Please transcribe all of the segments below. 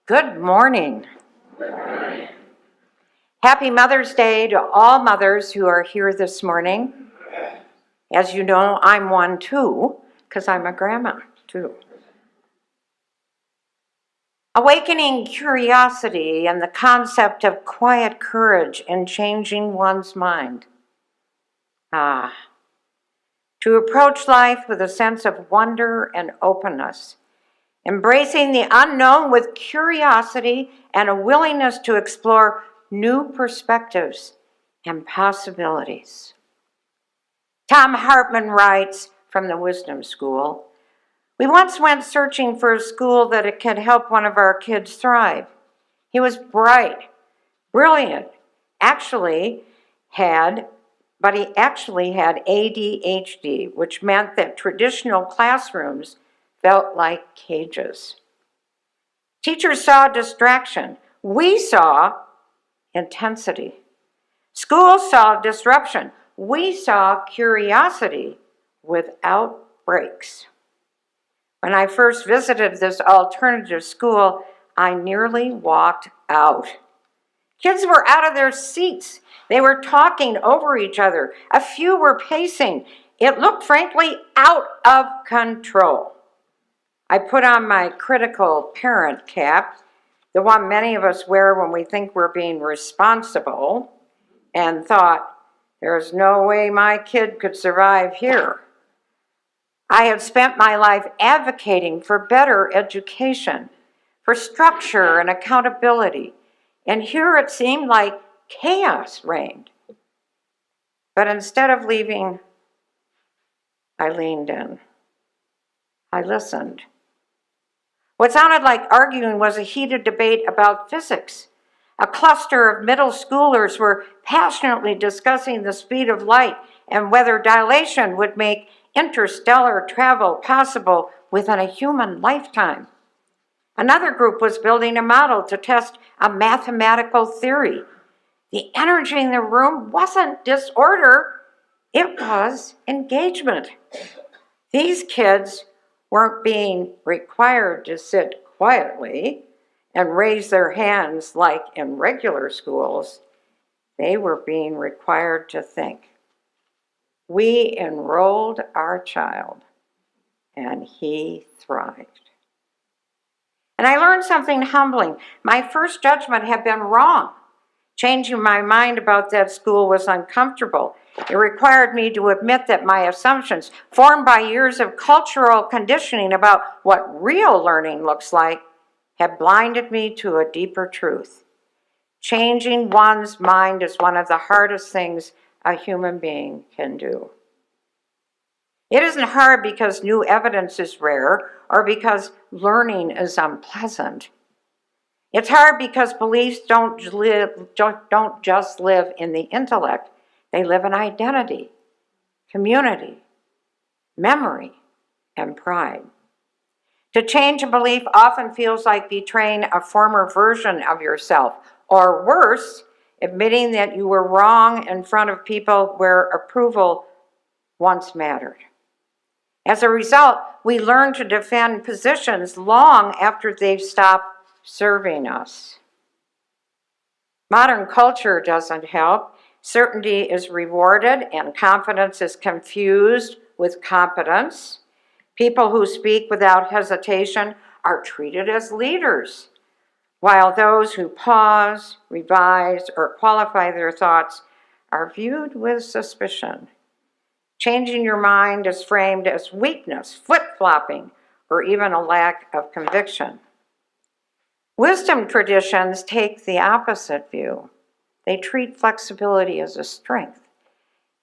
Good morning. Happy Mother's Day to all mothers who are here this morning. As you know, I'm one too, because I'm a grandma too. Awakening curiosity and the concept of quiet courage in changing one's mind. To approach life with a sense of wonder and openness, embracing the unknown with curiosity and a willingness to explore new perspectives and possibilities. Thom Hartmann writes from the Wisdom School, "We once went searching for a school that could help one of our kids thrive. He was bright, brilliant, but he actually had ADHD, which meant that traditional classrooms felt like cages. Teachers saw distraction. We saw intensity. Schools saw disruption. We saw curiosity without breaks. When I first visited this alternative school, I nearly walked out. Kids were out of their seats. They were talking over each other. A few were pacing. It looked, frankly, out of control. I put on my critical parent cap, the one many of us wear when we think we're being responsible, and thought, there's no way my kid could survive here. I had spent my life advocating for better education, for structure and accountability, and here it seemed like chaos reigned. But instead of leaving, I leaned in. I listened. What sounded like arguing was a heated debate about physics. A cluster of middle schoolers were passionately discussing the speed of light and whether dilation would make interstellar travel possible within a human lifetime. Another group was building a model to test a mathematical theory. The energy in the room wasn't disorder, it was engagement. These kids weren't being required to sit quietly and raise their hands like in regular schools. They were being required to think. We enrolled our child, and he thrived. And I learned something humbling. My first judgment had been wrong. Changing my mind about that school was uncomfortable. It required me to admit that my assumptions, formed by years of cultural conditioning about what real learning looks like, had blinded me to a deeper truth. Changing one's mind is one of the hardest things a human being can do. It isn't hard because new evidence is rare or because learning is unpleasant. It's hard because beliefs don't just live in the intellect. They live in identity, community, memory, and pride. To change a belief often feels like betraying a former version of yourself, or worse, admitting that you were wrong in front of people where approval once mattered. As a result, we learn to defend positions long after they've stopped serving us. Modern culture doesn't help. Certainty is rewarded and confidence is confused with competence. People who speak without hesitation are treated as leaders, while those who pause, revise, or qualify their thoughts are viewed with suspicion. Changing your mind is framed as weakness, flip-flopping, or even a lack of conviction. Wisdom traditions take the opposite view. They treat flexibility as a strength.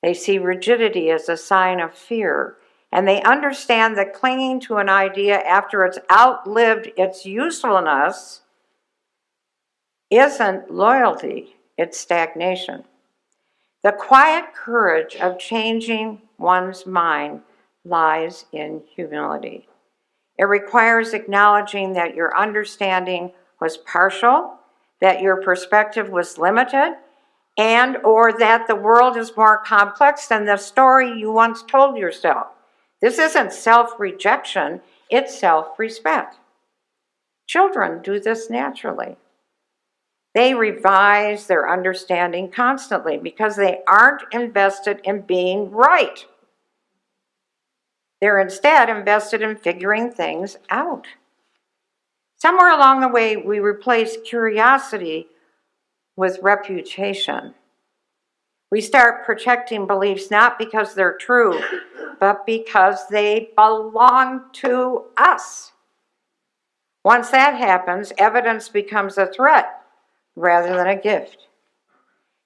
They see rigidity as a sign of fear, and they understand that clinging to an idea after it's outlived its usefulness isn't loyalty, it's stagnation. The quiet courage of changing one's mind lies in humility. It requires acknowledging that your understanding was partial, that your perspective was limited, and or that the world is more complex than the story you once told yourself. This isn't self-rejection, it's self-respect. Children do this naturally. They revise their understanding constantly because they aren't invested in being right. They're instead invested in figuring things out. Somewhere along the way, we replace curiosity with reputation. We start protecting beliefs not because they're true, but because they belong to us. Once that happens, evidence becomes a threat rather than a gift.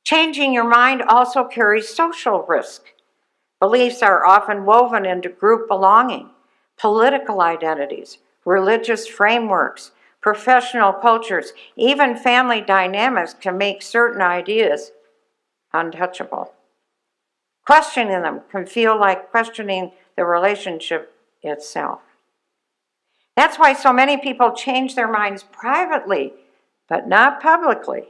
Changing your mind also carries social risk. Beliefs are often woven into group belonging, political identities, religious frameworks, professional cultures, even family dynamics can make certain ideas untouchable. Questioning them can feel like questioning the relationship itself. That's why so many people change their minds privately, but not publicly.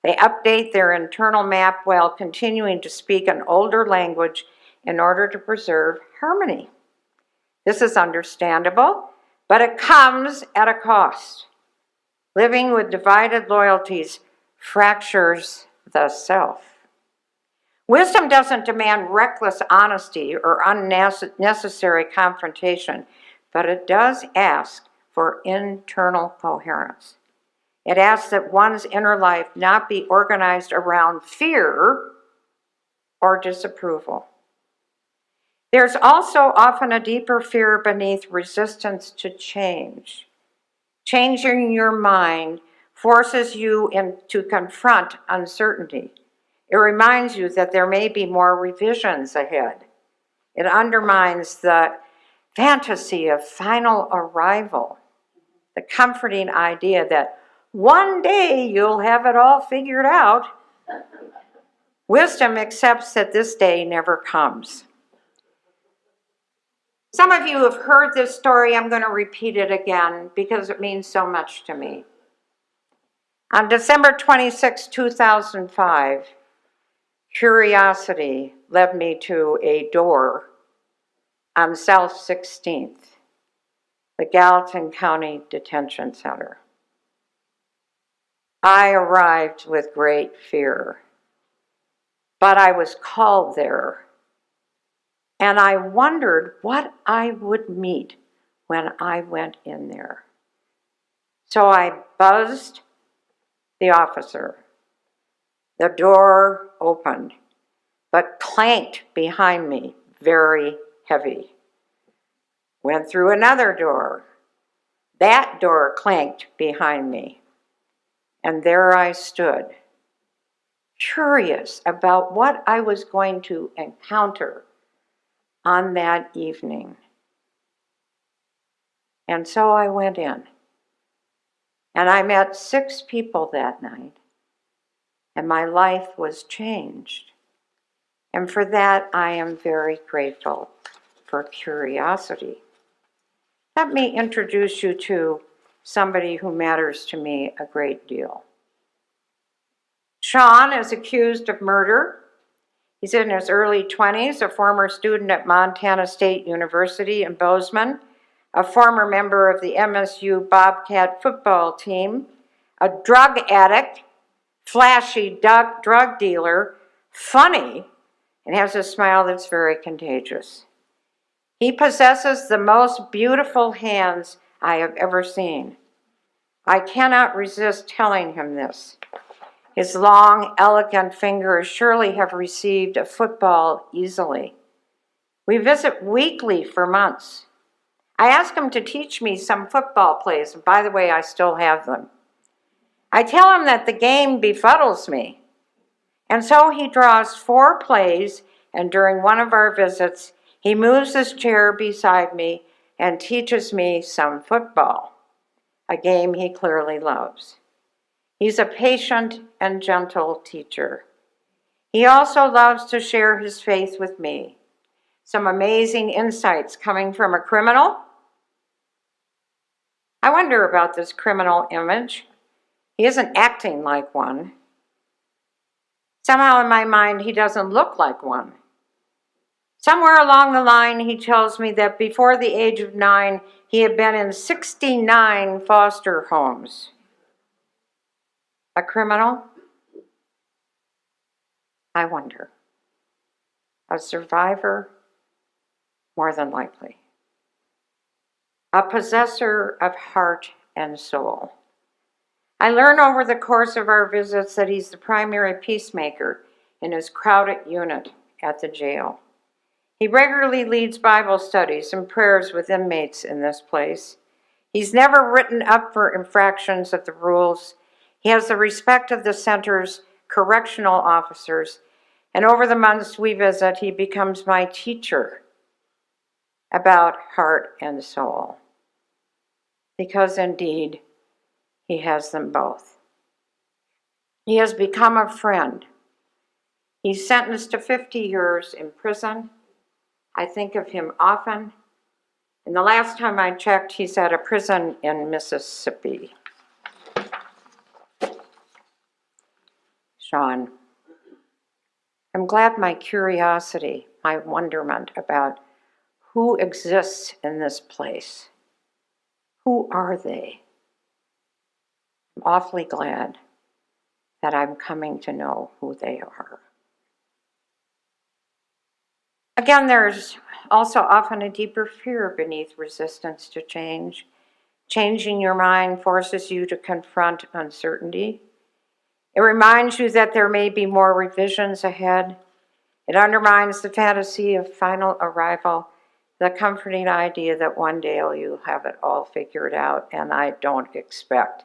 They update their internal map while continuing to speak an older language in order to preserve harmony. This is understandable, but it comes at a cost. Living with divided loyalties fractures the self. Wisdom doesn't demand reckless honesty or unnecessary confrontation, but it does ask for internal coherence. It asks that one's inner life not be organized around fear or disapproval. There's also often a deeper fear beneath resistance to change. Changing your mind forces you to confront uncertainty. It reminds you that there may be more revisions ahead. It undermines the fantasy of final arrival, the comforting idea that one day you'll have it all figured out. Wisdom accepts that this day never comes. Some of you have heard this story. I'm going to repeat it again because it means so much to me. On December 26, 2005, curiosity led me to a door on South 16th, the Gallatin County Detention Center. I arrived with great fear, but I was called there, and I wondered what I would meet when I went in there. So I buzzed the officer. The door opened, but clanked behind me, very heavy. Went through another door. That door clanked behind me. And there I stood, curious about what I was going to encounter on that evening. And so I went in. And I met 6 people that night. And my life was changed. And for that, I am very grateful for curiosity. Let me introduce you to somebody who matters to me a great deal. Sean is accused of murder. He's in his early 20s, a former student at Montana State University in Bozeman, a former member of the MSU Bobcat football team, a drug addict, flashy drug dealer, funny, and has a smile that's very contagious. He possesses the most beautiful hands I have ever seen. I cannot resist telling him this. His long, elegant fingers surely have received a football easily. We visit weekly for months. I ask him to teach me some football plays, and by the way, I still have them. I tell him that the game befuddles me. And so he draws 4 plays, and during one of our visits, he moves his chair beside me and teaches me some football, a game he clearly loves. He's a patient and gentle teacher. He also loves to share his faith with me. Some amazing insights coming from a criminal. I wonder about this criminal image. He isn't acting like one. Somehow in my mind, he doesn't look like one. Somewhere along the line, he tells me that before the age of 9, he had been in 69 foster homes. A criminal? I wonder. A survivor? More than likely. A possessor of heart and soul. I learn over the course of our visits that he's the primary peacemaker in his crowded unit at the jail. He regularly leads Bible studies and prayers with inmates in this place. He's never written up for infractions of the rules. He has the respect of the center's correctional officers, and over the months we visit, he becomes my teacher about heart and soul. Because indeed, he has them both. He has become a friend. He's sentenced to 50 years in prison. I think of him often. And the last time I checked, he's at a prison in Mississippi. Sean, I'm glad my curiosity, my wonderment about who exists in this place, who are they? I'm awfully glad that I'm coming to know who they are. Again, there's also often a deeper fear beneath resistance to change. Changing your mind forces you to confront uncertainty. It reminds you that there may be more revisions ahead. It undermines the fantasy of final arrival, the comforting idea that one day you'll have it all figured out, and I don't expect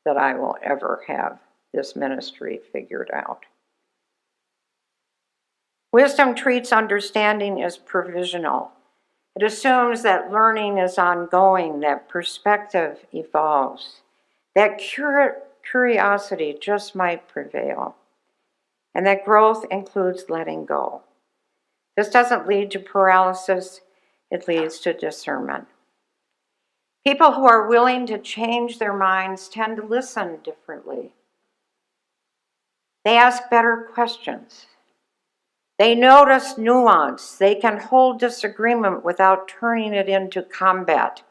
that I will ever have this ministry figured out. Wisdom treats understanding as provisional. It assumes that learning is ongoing, that perspective evolves, that curiosity just might prevail, and that growth includes letting go. This doesn't lead to paralysis, it leads to discernment. People who are willing to change their minds tend to listen differently. They ask better questions. They notice nuance. They can hold disagreement without turning it into combat.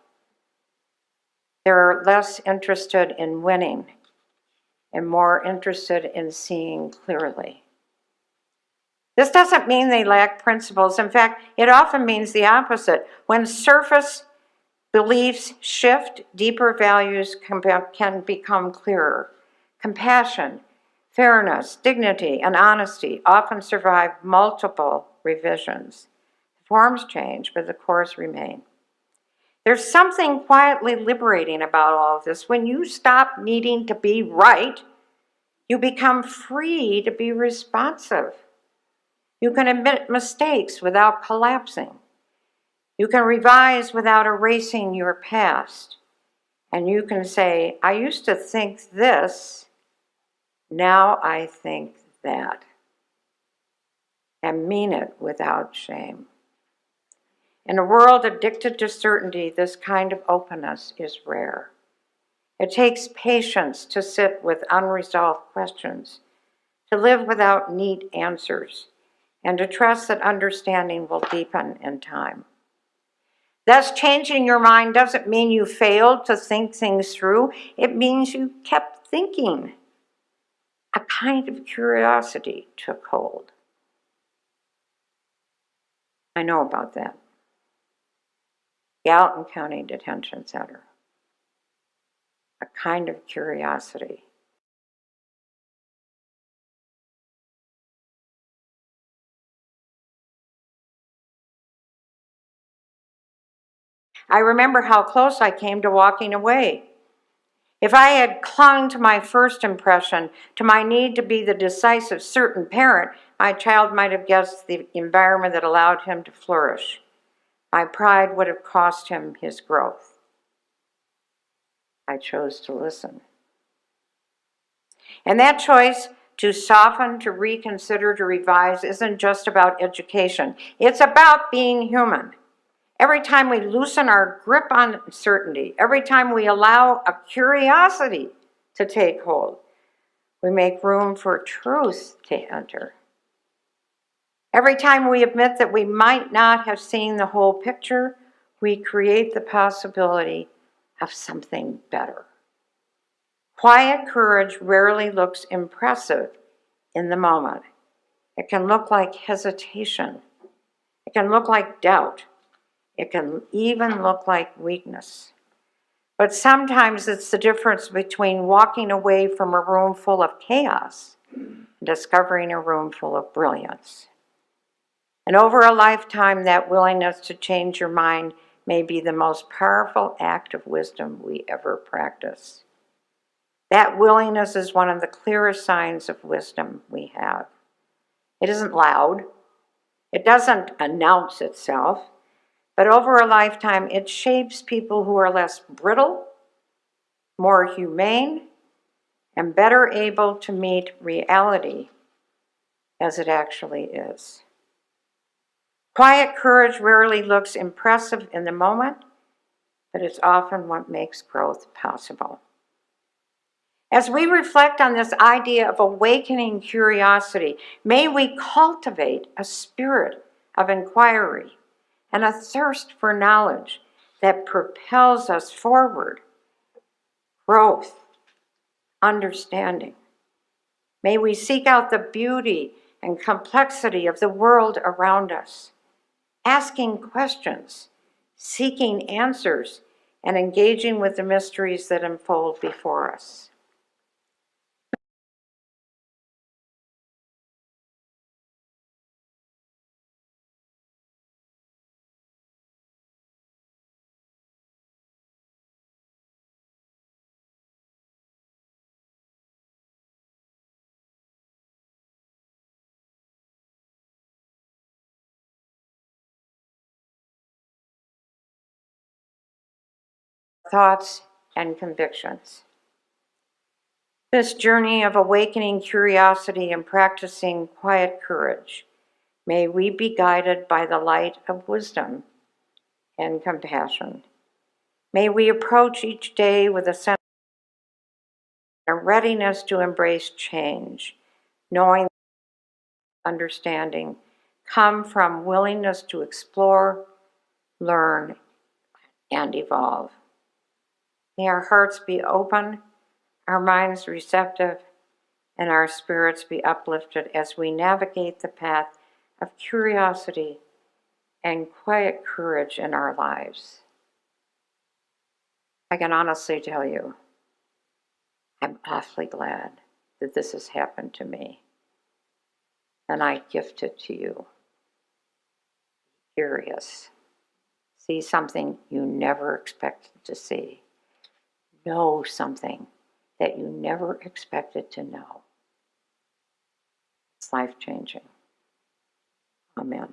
They're less interested in winning and more interested in seeing clearly. This doesn't mean they lack principles. In fact, it often means the opposite. When surface beliefs shift, deeper values can become clearer. Compassion, fairness, dignity, and honesty often survive multiple revisions. The forms change, but the cores remain. There's something quietly liberating about all of this. When you stop needing to be right, you become free to be responsive. You can admit mistakes without collapsing. You can revise without erasing your past. And you can say, I used to think this, now I think that, and mean it without shame. In a world addicted to certainty, this kind of openness is rare. It takes patience to sit with unresolved questions, to live without neat answers, and to trust that understanding will deepen in time. Thus, changing your mind doesn't mean you failed to think things through. It means you kept thinking. A kind of curiosity took hold. I know about that. Gallatin County Detention Center. A kind of curiosity. I remember how close I came to walking away. If I had clung to my first impression, to my need to be the decisive, certain parent, my child might have guessed the environment that allowed him to flourish. My pride would have cost him his growth. I chose to listen. And that choice to soften, to reconsider, to revise isn't just about education. It's about being human. Every time we loosen our grip on uncertainty, every time we allow a curiosity to take hold, we make room for truth to enter. Every time we admit that we might not have seen the whole picture, we create the possibility of something better. Quiet courage rarely looks impressive in the moment. It can look like hesitation. It can look like doubt. It can even look like weakness. But sometimes it's the difference between walking away from a room full of chaos and discovering a room full of brilliance. And over a lifetime, that willingness to change your mind may be the most powerful act of wisdom we ever practice. That willingness is one of the clearest signs of wisdom we have. It isn't loud. It doesn't announce itself. But over a lifetime, it shapes people who are less brittle, more humane, and better able to meet reality as it actually is. Quiet courage rarely looks impressive in the moment, but it's often what makes growth possible. As we reflect on this idea of awakening curiosity, may we cultivate a spirit of inquiry and a thirst for knowledge that propels us forward, growth, understanding. May we seek out the beauty and complexity of the world around us, asking questions, seeking answers, and engaging with the mysteries that unfold before us. Thoughts and convictions. This journey of awakening curiosity and practicing quiet courage, may we be guided by the light of wisdom and compassion. May we approach each day with a sense of readiness to embrace change, knowing that understanding come from willingness to explore, learn, and evolve. May our hearts be open, our minds receptive, and our spirits be uplifted as we navigate the path of curiosity and quiet courage in our lives. I can honestly tell you, I'm awfully glad that this has happened to me, and I gift it to you. Curious. See something you never expected to see. Know something that you never expected to know. It's life-changing. Amen.